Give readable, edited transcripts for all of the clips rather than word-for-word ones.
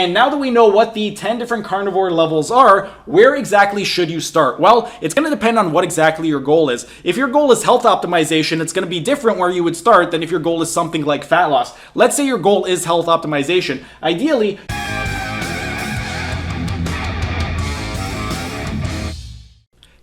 And now that we know what the 10 different carnivore levels are, where exactly should you start? Well, it's going to depend on what exactly your goal is. If your goal is health optimization, it's going to be different where you would start than if your goal is something like fat loss. Let's say your goal is health optimization. Ideally,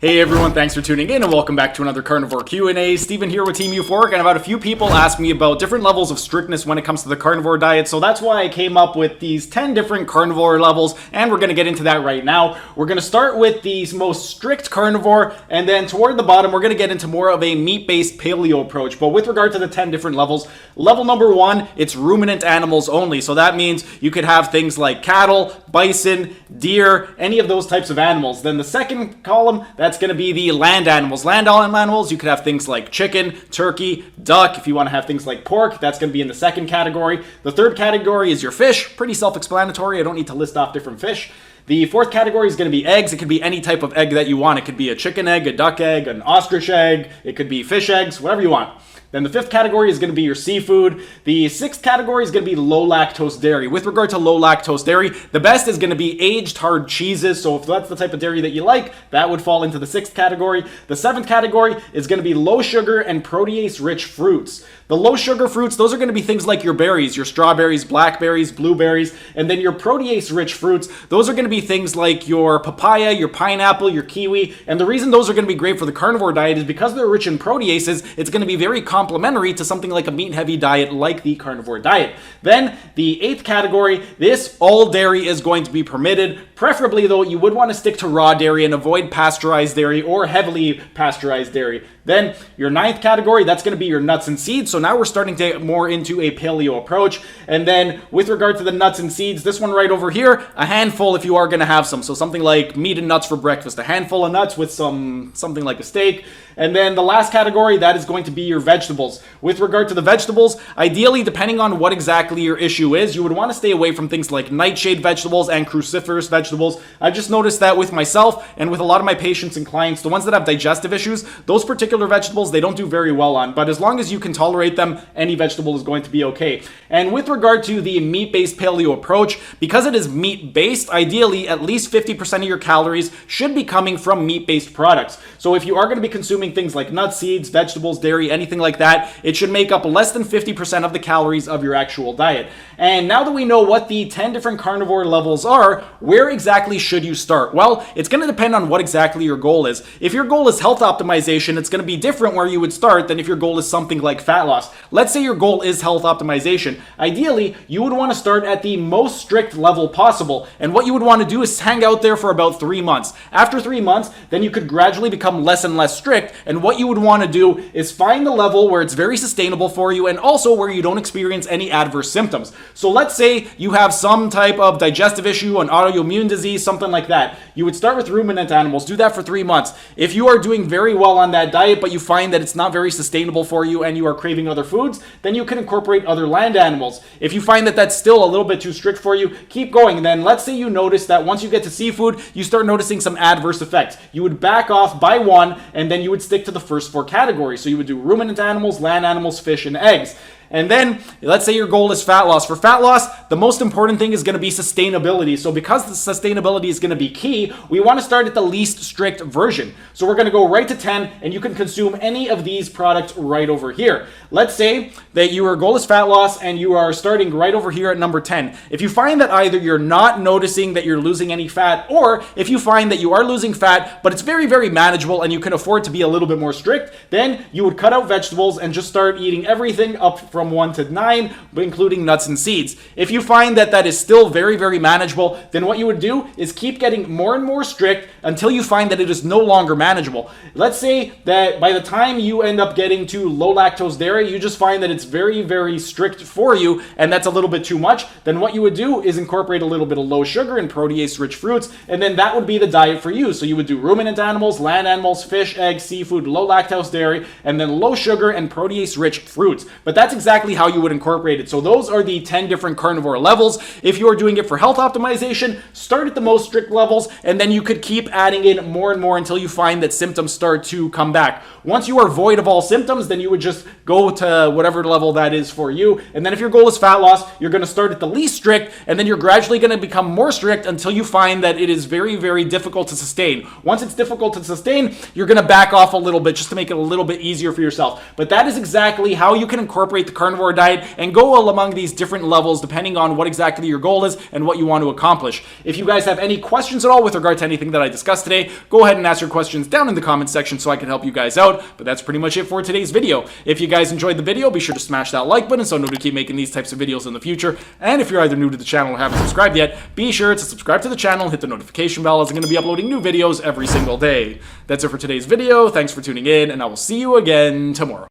hey everyone, thanks for tuning in and welcome back to another Carnivore Q&A. Steven here with Team Euphoric, and I've had a few people ask me about different levels of strictness when it comes to the carnivore diet, so that's why I came up with these 10 different carnivore levels, and we're going to get into that right now. We're going to start with the most strict carnivore, and then toward the bottom, we're going to get into more of a meat-based paleo approach. But with regard to the 10 different levels, level number 1, it's ruminant animals only, so that means you could have things like cattle, bison, deer, any of those types of animals. Then the second column, that's going to be the land animals. Land animals, you could have things like chicken, turkey, duck. If you want to have things like pork, that's going to be in the second category. The third category is your fish. Pretty self-explanatory. I don't need to list off different fish. The fourth category is going to be eggs. It could be any type of egg that you want. It could be a chicken egg, a duck egg, an ostrich egg. It could be fish eggs, whatever you want. Then the fifth category is going to be your seafood. The sixth category is going to be low lactose dairy. With regard to low lactose dairy, the best is going to be aged hard cheeses. So if that's the type of dairy that you like, that would fall into the sixth category. The seventh category is going to be low sugar and protease rich fruits. The low sugar fruits, those are going to be things like your berries, your strawberries, blackberries, blueberries, and then your protease rich fruits, those are going to be things like your papaya, your pineapple, your kiwi. And the reason those are going to be great for the carnivore diet is because they're rich in proteases, it's going to be very complementary to something like a meat-heavy diet like the carnivore diet. Then the eighth category, this all dairy is going to be permitted. Preferably though, you would want to stick to raw dairy and avoid pasteurized dairy or heavily pasteurized dairy. Then your ninth category, that's going to be your nuts and seeds. So now we're starting to get more into a paleo approach. And then with regard to the nuts and seeds, this one right over here, a handful if you are going to have some. So something like meat and nuts for breakfast, a handful of nuts with something like a steak. And then the last category, that is going to be your vegetables. With regard to the vegetables, ideally, depending on what exactly your issue is, you would want to stay away from things like nightshade vegetables and cruciferous vegetables. I've just noticed that with myself and with a lot of my patients and clients, the ones that have digestive issues, those particular vegetables, they don't do very well on. But as long as you can tolerate them, any vegetable is going to be okay. And with regard to the meat-based paleo approach, because it is meat-based, ideally, at least 50% of your calories should be coming from meat-based products. So if you are going to be consuming things like nuts, seeds, vegetables, dairy, anything like that, it should make up less than 50% of the calories of your actual diet. And now that we know what the 10 different carnivore levels are, where exactly should you start? Well, it's going to depend on what exactly your goal is. If your goal is health optimization, it's going to be different where you would start than if your goal is something like fat loss. Let's say your goal is health optimization. Ideally, you would want to start at the most strict level possible. And what you would want to do is hang out there for about 3 months. After 3 months, then you could gradually become less and less strict. And what you would want to do is find the level where it's very sustainable for you and also where you don't experience any adverse symptoms. So let's say you have some type of digestive issue, an autoimmune disease, something like that. You would start with ruminant animals. Do that for 3 months. If you are doing very well on that diet, but you find that it's not very sustainable for you and you are craving other foods, then you can incorporate other land animals. If you find that that's still a little bit too strict for you, keep going. And then let's say you notice that once you get to seafood, you start noticing some adverse effects. You would back off by one, and then you would stick to the first 4 categories. So you would do ruminant animals, land animals, fish, and eggs. And then, let's say your goal is fat loss. For fat loss, the most important thing is going to be sustainability. So because the sustainability is going to be key, we want to start at the least strict version. So we're going to go right to 10, and you can consume any of these products right over here. Let's say that your goal is fat loss, and you are starting right over here at number 10. If you find that either you're not noticing that you're losing any fat, or if you find that you are losing fat, but it's very, very manageable, and you can afford to be a little bit more strict, then you would cut out vegetables and just start eating everything up from 1 to 9, including nuts and seeds. If you find that that is still very, very manageable, then what you would do is keep getting more and more strict until you find that it is no longer manageable. Let's say that by the time you end up getting to low lactose dairy, you just find that it's very, very strict for you, and that's a little bit too much. Then what you would do is incorporate a little bit of low sugar and protease-rich fruits, and then that would be the diet for you. So you would do ruminant animals, land animals, fish, eggs, seafood, low lactose dairy, and then low sugar and protease-rich fruits. But that's exactly exactly how you would incorporate it. So those are the 10 different carnivore levels. If you are doing it for health optimization, start at the most strict levels, and then you could keep adding in more and more until you find that symptoms start to come back. Once you are void of all symptoms, then you would just go to whatever level that is for you. And then if your goal is fat loss, you're going to start at the least strict, and then you're gradually going to become more strict until you find that it is very, very difficult to sustain. Once it's difficult to sustain, you're going to back off a little bit just to make it a little bit easier for yourself. But that is exactly how you can incorporate the carnivore diet and go among these different levels depending on what exactly your goal is and what you want to accomplish. If you guys have any questions at all with regard to anything that I discussed today, go ahead and ask your questions down in the comment section so I can help you guys out. But that's pretty much it for today's video. If you guys enjoyed the video, be sure to smash that like button so I know to keep making these types of videos in the future. And if you're either new to the channel or haven't subscribed yet, be sure to subscribe to the channel and hit the notification bell, as I'm going to be uploading new videos every single day. That's it for today's video. Thanks for tuning in, and I will see you again tomorrow.